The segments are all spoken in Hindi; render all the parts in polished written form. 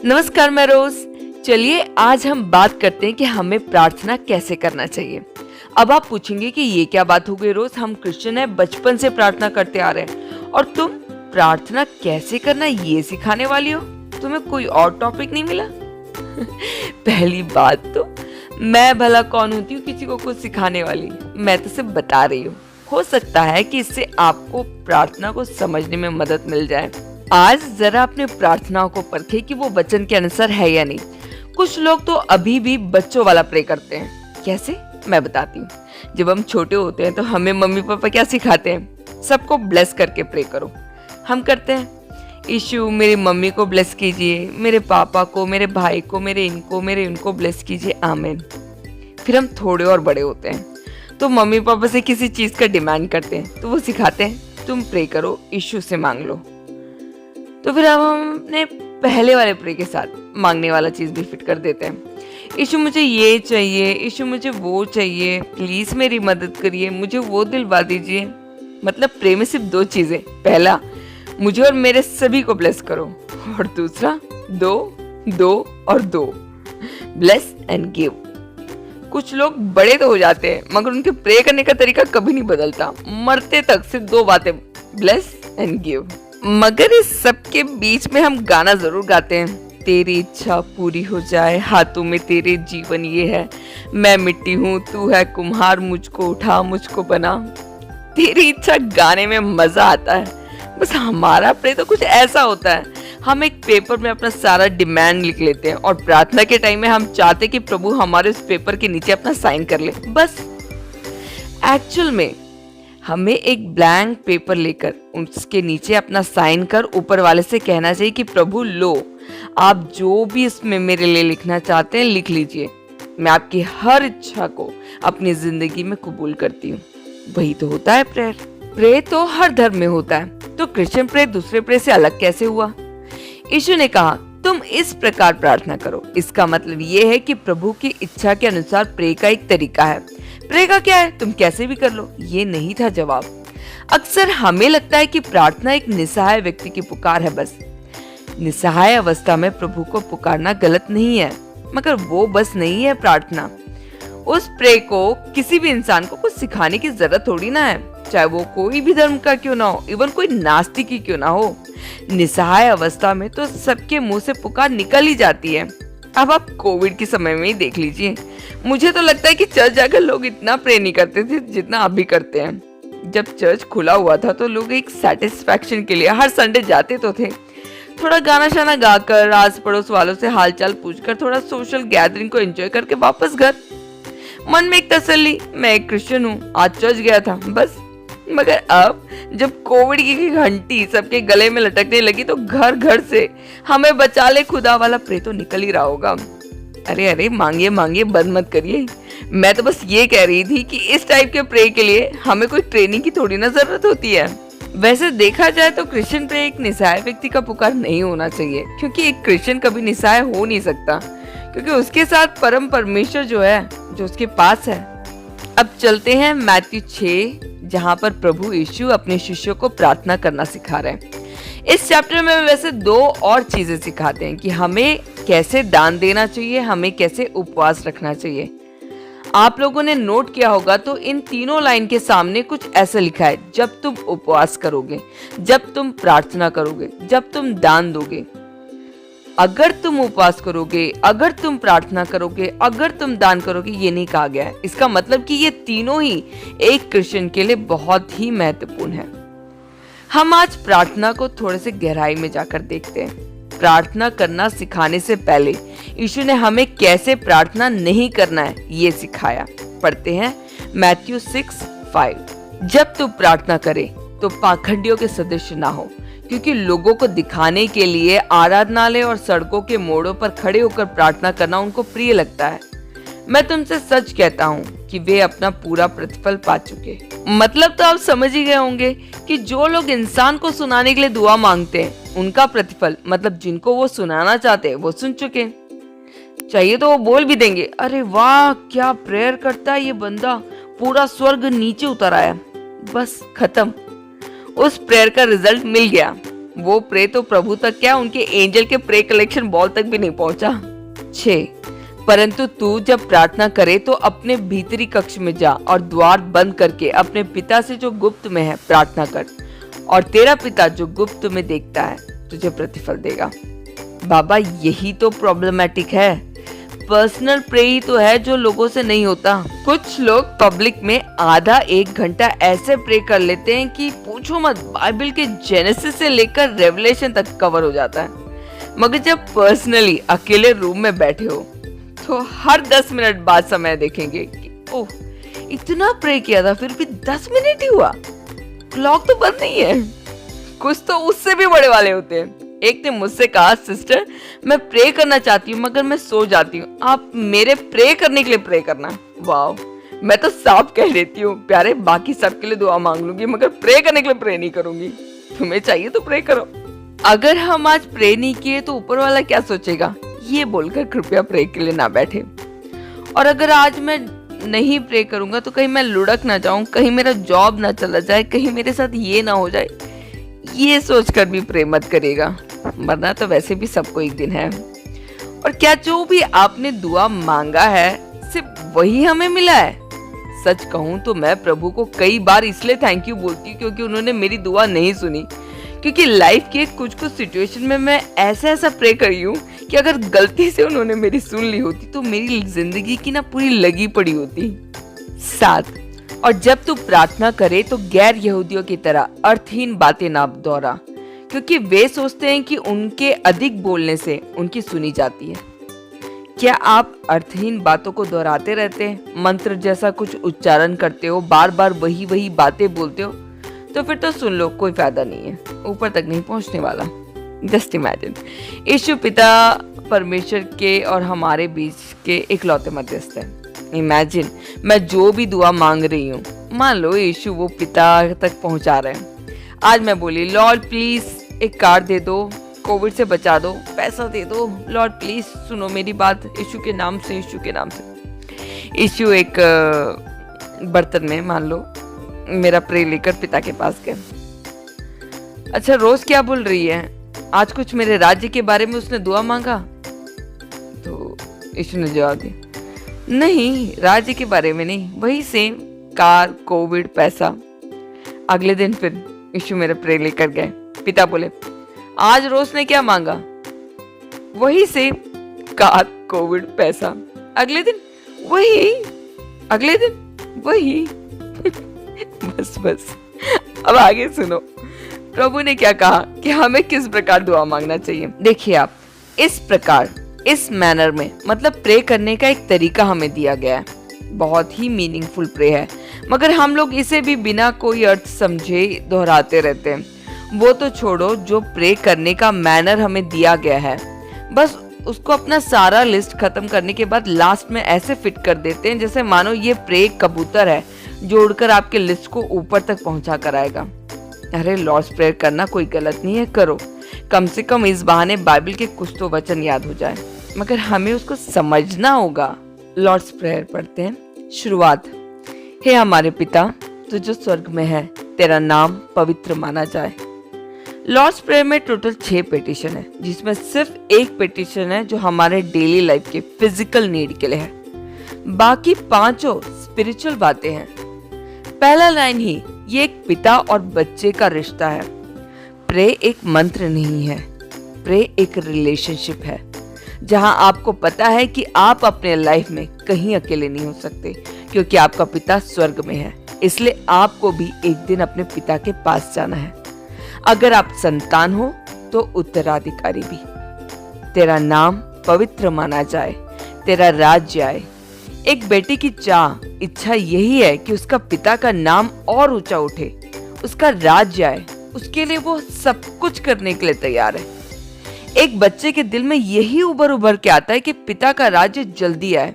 नमस्कार, मैं रोज। चलिए आज हम बात करते हैं कि हमें प्रार्थना कैसे करना चाहिए। अब आप पूछेंगे कि ये क्या बात हो गई रोज, हम क्रिश्चियन हैं, बचपन से प्रार्थना करते आ रहे हैं और तुम प्रार्थना कैसे करना ये सिखाने वाली हो, तुम्हें कोई और टॉपिक नहीं मिला? पहली बात तो मैं भला कौन होती हूँ किसी को कुछ सिखाने वाली, मैं तो सिर्फ बता रही हूँ। हो सकता है कि इससे आपको प्रार्थना को समझने में मदद मिल जाए। आज जरा अपने प्रार्थनाओं को परखे कि वो वचन के अनुसार है या नहीं। कुछ लोग तो अभी भी बच्चों वाला प्रे करते हैं। कैसे? मैं बताती हूँ। जब हम छोटे होते हैं तो हमें मम्मी पापा क्या सिखाते हैं? सबको ब्लेस करके प्रे करो। हम करते हैं, यीशु मेरी मम्मी को ब्लेस कीजिए, मेरे पापा को, मेरे भाई को, मेरे इनको ब्लेस कीजिए, आमीन। फिर हम थोड़े और बड़े होते हैं तो मम्मी पापा से किसी चीज का डिमांड करते हैं तो वो सिखाते हैं तुम प्रे करो, यीशु से मांग लो। तो फिर अब हम अपने पहले वाले प्रे के साथ मांगने वाला चीज भी फिट कर देते हैं। यीशु मुझे ये चाहिए, यीशु मुझे वो चाहिए, प्लीज मेरी मदद करिए, मुझे वो दिलवा दीजिए। मतलब प्रे में सिर्फ दो चीजें, पहला मुझे और मेरे सभी को ब्लेस करो, और दूसरा दो दो और दो, ब्लेस एंड गिव। कुछ लोग बड़े तो हो जाते हैं मगर उनके प्रे करने का तरीका कभी नहीं बदलता, मरते तक सिर्फ दो बातें, ब्लेस एंड गिव। मगर इस सब के बीच में हम गाना जरूर गाते हैं, तेरी इच्छा पूरी हो जाए, हाथों में तेरे जीवन ये है, मैं मिट्टी हूँ तू है कुम्हार, मुझको उठा मुझको बना। तेरी इच्छा गाने में मजा आता है, बस हमारा प्रे तो कुछ ऐसा होता है, हम एक पेपर में अपना सारा डिमांड लिख लेते हैं और प्रार्थना के टाइम में हम चाहते कि प्रभु हमारे उस पेपर के नीचे अपना साइन कर ले। बस एक्चुअल में हमें एक ब्लैंक पेपर लेकर उसके नीचे अपना साइन कर ऊपर वाले से कहना चाहिए कि प्रभु लो, आप जो भी इसमें मेरे लिए लिखना चाहते हैं लिख लीजिए, मैं आपकी हर इच्छा को अपनी जिंदगी में कबूल करती हूँ। वही तो होता है प्रेयर। प्रे तो हर धर्म में होता है, तो क्रिश्चियन प्रे दूसरे प्रे से अलग कैसे हुआ? यीशु ने कहा तुम इस प्रकार प्रार्थना करो। इसका मतलब ये है कि प्रभु की इच्छा के अनुसार प्रे का एक तरीका है। प्रे का क्या है? तुम कैसे भी कर लो, ये नहीं था जवाब। अक्सर हमें लगता है कि प्रार्थना एक निसहाय व्यक्ति की पुकार है बस। निसहाय अवस्था में प्रभु को पुकारना गलत नहीं है, मगर वो बस नहीं है प्रार्थना। उस प्रे को किसी भी इंसान को कुछ सिखाने की जरूरत थोड़ी ना है, चाहे वो कोई भी धर्म का क्यों ना हो, इवन कोई नास्तिक ही क्यों ना हो। निसहाय अवस्था में तो सबके मुंह से पुकार निकल ही जाती है। अब आप कोविड के समय में ही देख लीजिए, मुझे तो लगता है कि चर्च जाकर लोग इतना प्रे नहीं करते थे जितना अभी करते हैं। जब चर्च खुला हुआ था तो लोग एक सेटिस्फैक्शन के लिए हर संडे जाते तो थे, थोड़ा गाना शाना गाकर, आस पड़ोस वालों से हालचाल पूछकर, थोड़ा सोशल गैदरिंग को एंजॉय करके वापस घर। मन में एक तसल्ली, मैं एक क्रिश्चियन हूँ, आज चर्च गया था, बस। मगर अब जब कोविड की घंटी सबके गले में लटकने लगी तो घर घर से हमें बचा ले खुदा वाला प्रे तो निकल ही रहा होगा। अरे अरे मांगिए मांगिए, बंद मत करिए। मैं तो बस ये कह रही थी कि इस टाइप के प्रे के लिए हमें कोई ट्रेनिंग की थोड़ी ना जरूरत होती है। वैसे देखा जाए तो क्रिश्चियन प्रे एक निसहाय व्यक्ति का पुकार नहीं होना चाहिए, क्योंकि एक क्रिश्चियन कभी निसहाय हो नहीं सकता, क्योंकि उसके साथ परम परमेश्वर जो है, जो उसके पास है। अब चलते हैं मैथ्यू 6, जहाँ पर प्रभु यीशु अपने शिष्यों को प्रार्थना करना सिखा रहे हैं। इस चैप्टर में वैसे दो और चीजें सिखाते हैं कि हमें कैसे दान देना चाहिए, हमें कैसे उपवास रखना चाहिए। आप लोगों ने नोट किया होगा तो इन तीनों लाइन के सामने कुछ ऐसा लिखा है, जब तुम उपवास करोगे, जब तुम प्रार्थना करोगे, जब तुम दान दोगे। अगर तुम उपवास करोगे, अगर तुम प्रार्थना करोगे, अगर तुम दान करोगे, ये नहीं कहा गया है। इसका मतलब कि ये तीनों ही एक क्रिश्चियन के लिए बहुत ही महत्वपूर्ण है। हम आज प्रार्थना को थोड़े से गहराई में जाकर देखते हैं। प्रार्थना करना सिखाने से पहले यीशु ने हमें कैसे प्रार्थना नहीं करना है ये सिखाया। पढ़ते हैं मैथ्यू 6:5। जब तू प्रार्थना करे तो पाखंडियों के सदृश ना हो, क्योंकि लोगों को दिखाने के लिए आराधनालय और सड़कों के मोड़ों पर खड़े होकर प्रार्थना करना उनको प्रिय लगता है। मैं तुमसे सच कहता हूँ कि वे अपना पूरा प्रतिफल पा चुके। मतलब तो आप समझ ही गए होंगे कि जो लोग इंसान को सुनाने के लिए दुआ मांगते हैं, उनका प्रतिफल मतलब जिनको वो सुनाना चाहते हैं वो सुन चुके। चाहिए तो वो बोल भी देंगे, अरे वाह क्या प्रेयर करता है ये बंदा, पूरा स्वर्ग नीचे उतर आया। बस खत्म, उस प्रेयर का रिजल्ट मिल गया। वो प्रे तो प्रभु तक क्या, उनके एंजल के प्रे कलेक्शन बॉल तक भी नहीं पहुंचा। 6 परंतु तू जब प्रार्थना करे तो अपने भीतरी कक्ष में जा और द्वार बंद करके अपने पिता से जो गुप्त में है प्रार्थना कर, और तेरा पिता जो गुप्त में देखता है तुझे प्रतिफल देगा। बाबा यही तो प्रॉब्लमेटिक है, पर्सनल प्रे ही तो है जो लोगों से नहीं होता। कुछ लोग पब्लिक में आधा 1 घंटा ऐसे प्रे कर लेते हैं कि पूछो मत, बाइबल के जेनेसिस से लेकर रेवलेशन तक कवर हो जाता है, मगर जब पर्सनली अकेले रूम में बैठे हो तो हर 10 मिनट बाद समय देखेंगे कि ओह इतना प्रे किया था फिर भी 10 मिनट ही हुआ, क्लॉक तो बंद नहीं है। कुछ तो उससे भी बड़े वाले होते हैं। एक ने मुझसे कहा, सिस्टर मैं प्रे करना चाहती हूँ मगर मैं सो जाती हूँ, आप मेरे प्रे करने के लिए प्रे करना। वाओ, मैं तो साफ कह देती हूँ प्यारे, बाकी सबके लिए दुआ मांग लूंगी मगर प्रे करने के लिए प्रे नहीं करूंगी। तुम्हें चाहिए तो प्रे करो। अगर हम आज प्रे नहीं किए तो ऊपर वाला क्या सोचेगा, ये बोलकर कृपया प्रे के लिए ना बैठे। और अगर आज मैं नहीं प्रे करूंगा तो कहीं मैं लुढ़क ना जाऊं, कहीं मेरा जॉब ना चला जाए, कहीं मेरे साथ ये ना हो जाए, ये सोचकर भी प्रे मत करेगा, मरना तो वैसे भी सबको एक दिन है। और क्या जो भी आपने दुआ मांगा है सिर्फ वही हमें मिला है? सच कहूं तो मैं प्रभु को कई बार इसलिए थैंक यू बोलती हूँ क्योंकि उन्होंने मेरी दुआ नहीं सुनी, क्योंकि लाइफ के कुछ सिचुएशन में मैं ऐसा प्रे करी हूँ कि अगर गलती से उन्होंने मेरी सुन ली होती तो मेरी जिंदगी की ना पूरी लगी पड़ी होती। 7 और जब तू प्रार्थना करे तो गैर यहूदियों की तरह अर्थहीन बातें ना दोहरा, क्योंकि वे सोचते हैं कि उनके अधिक बोलने से उनकी सुनी जाती है। क्या आप अर्थहीन बातों को दोहराते रहते हैं, मंत्र जैसा कुछ उच्चारण करते हो, बार बार वही बातें बोलते हो, तो फिर तो सुन लो, कोई फायदा नहीं है, ऊपर तक नहीं पहुंचने वाला। जस्ट इमेजिन, यीशु पिता परमेश्वर के और हमारे बीच के इकलौते मध्यस्थ है। इमेजिन मैं जो भी दुआ मांग रही हूँ, मान लो यीशु वो पिता तक पहुंचा रहे हैं। आज मैं बोली, लॉर्ड प्लीज एक कार दे दो, कोविड से बचा दो, पैसा दे दो, लॉर्ड प्लीज सुनो मेरी बात, यीशु के नाम से, यीशु के नाम से। यीशु एक बर्तन में मान लो मेरा प्रे लेकर पिता के पास गए। अच्छा रोज क्या बोल रही है, आज कुछ मेरे राज्य के बारे में उसने दुआ मांगा? तो यीशु ने जवाब दिया, नहीं राज्य के बारे में नहीं, वही सेम कार, कोविड, पैसा। अगले दिन फिर यीशु मेरा प्रे लेकर गए। पिता बोले, आज रोज ने क्या मांगा? वही सेम कार, कोविड, पैसा। अगले दिन वही, अगले दिन वही। बस अब आगे सुनो, प्रभु ने क्या कहा कि हमें किस प्रकार दुआ मांगना चाहिए। देखिए आप, इस प्रकार, इस मैनर में, मतलब प्रे करने का एक तरीका हमें दिया गया है। बहुत ही मीनिंगफुल प्रे है, मगर हम लोग इसे भी बिना कोई अर्थ समझे दोहराते रहते हैं। वो तो छोड़ो, जो प्रे करने का मैनर हमें दिया गया है, बस उसको अपना सारा लिस्ट खत्म करने के बाद लास्ट में ऐसे फिट कर देते हैं जैसे मानो ये प्रे कबूतर है जो उड़कर आपके लिस्ट को ऊपर तक पहुंचा कर आएगा। अरे लॉर्ड्स प्रेयर करना कोई गलत नहीं है, करो, कम से कम इस बहाने बाइबल के कुछ तो वचन याद हो जाए, मगर हमें उसको समझना होगा। लॉर्ड्स प्रेयर पढ़ते हैं। शुरुआत, हे हमारे पिता तू जो स्वर्ग में है, तेरा नाम पवित्र माना जाए। लॉर्ड्स प्रेयर में टोटल 6 पेटिशन है, जिसमें सिर्फ एक पेटिशन है जो हमारे डेली लाइफ के फिजिकल नीड के लिए है, बाकी 5 स्पिरिचुअल बातें हैं। पहला लाइन ही ये एक पिता और बच्चे का रिश्ता है। प्रे एक मंत्र नहीं है, प्रे एक रिलेशनशिप है, जहां आपको पता है कि आप अपने लाइफ में कहीं अकेले नहीं हो सकते, क्योंकि आपका पिता स्वर्ग में है। इसलिए आपको भी एक दिन अपने पिता के पास जाना है। अगर आप संतान हो तो उत्तराधिकारी भी। तेरा नाम पवित्र माना जाए, तेरा राज्य आए। एक बेटे की इच्छा यही है कि उसका पिता का नाम और ऊंचा उठे, उसका राज्य आए, उसके लिए वो सब कुछ करने के लिए तैयार है। एक बच्चे के दिल में यही उभर के आता है कि पिता का राज्य जल्दी आए।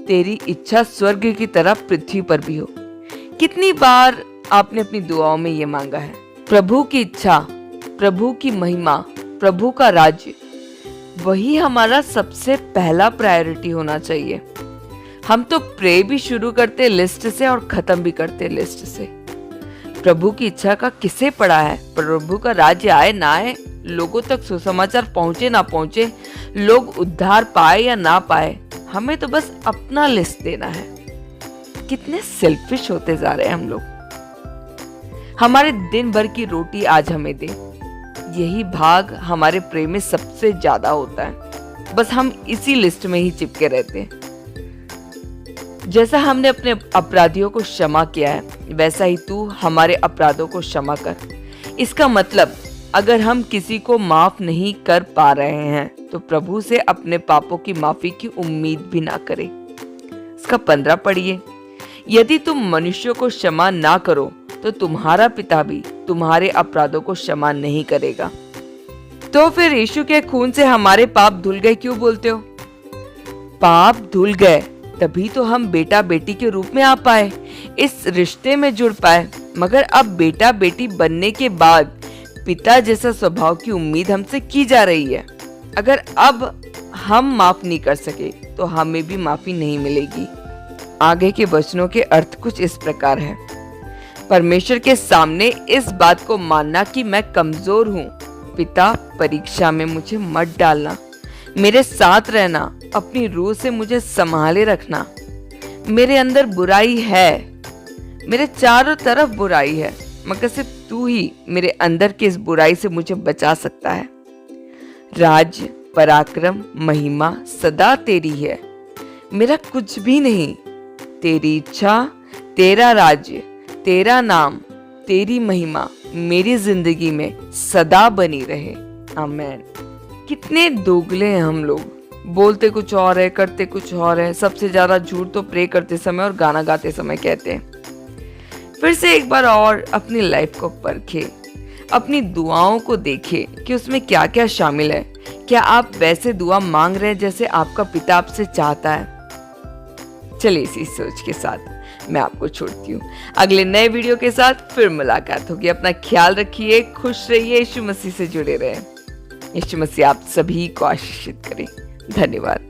तेरी इच्छा स्वर्ग की तरह पृथ्वी पर भी हो। कितनी बार आपने अपनी दुआओं में ये मांगा है? प्रभु की इच्छा, प्रभु की महिमा, प्रभु का राज्य, वही हमारा सबसे पहला प्रायोरिटी होना चाहिए। हम तो प्रे भी शुरू करते लिस्ट से और खत्म भी करते लिस्ट से। प्रभु की इच्छा का किसे पड़ा है? प्रभु का राज्य आए ना आए, लोगों तक सुसमाचार पहुंचे ना पहुंचे, लोग उद्धार पाए या ना पाए, हमें तो बस अपना लिस्ट देना है। कितने सेल्फिश होते जा रहे हैं हम लोग। हमारे दिन भर की रोटी आज हमें दे, यही भाग हमारे प्रेम में सबसे ज्यादा होता है। बस हम इसी लिस्ट में ही चिपके रहते हैं। जैसा हमने अपने अपराधियों को क्षमा किया है, वैसा ही तू हमारे अपराधों को क्षमा कर। इसका मतलब अगर हम किसी को माफ नहीं कर पा रहे हैं तो प्रभु से अपने पापों की माफी की उम्मीद भी ना करें। इसका 15 पढ़िए। यदि तुम मनुष्यों को क्षमा ना करो तो तुम्हारा पिता भी तुम्हारे अपराधों को क्षमा नहीं करेगा। तो फिर यीशु के खून से हमारे पाप धुल गए क्यों बोलते हो? पाप धुल गए तभी तो हम बेटा बेटी के रूप में आ पाए, इस रिश्ते में जुड़ पाए। मगर अब बेटा बेटी बनने के बाद पिता जैसा स्वभाव की उम्मीद हमसे की जा रही है। अगर अब हम माफ नहीं कर सके तो हमें भी माफी नहीं मिलेगी। आगे के वचनों के अर्थ कुछ इस प्रकार है। परमेश्वर के सामने इस बात को मानना कि मैं कमजोर हूँ। पिता, परीक्षा में मुझे मत डालना, मेरे साथ रहना, अपनी रूह से मुझे संभाले रखना। मेरे अंदर बुराई है, मेरे चारों तरफ बुराई है, मगर सिर्फ तू ही मेरे अंदर की इस बुराई से मुझे बचा सकता है। राज्य, पराक्रम, महिमा सदा तेरी है, मेरा कुछ भी नहीं। तेरी इच्छा, तेरा राज्य, तेरा नाम, तेरी महिमा मेरी जिंदगी में सदा बनी रहे। आमीन। कितने दोगले हैं हम लोग, बोलते कुछ और है, करते कुछ और है। सबसे ज्यादा झूठ तो प्रे करते समय और गाना गाते समय कहते हैं। फिर से एक बार और अपनी लाइफ को परखे, अपनी दुआओं को देखे कि उसमें क्या क्या शामिल है। क्या आप वैसे दुआ मांग रहे हैं जैसे आपका पिता आपसे चाहता है? चलिए इसी सोच के साथ मैं आपको छोड़ती हूँ। अगले नए वीडियो के साथ फिर मुलाकात होगी। अपना ख्याल रखिए, खुश रहिए, यीशु मसीह से जुड़े रहें। यीशु मसीह आप सभी को आशीषित करें। धन्यवाद।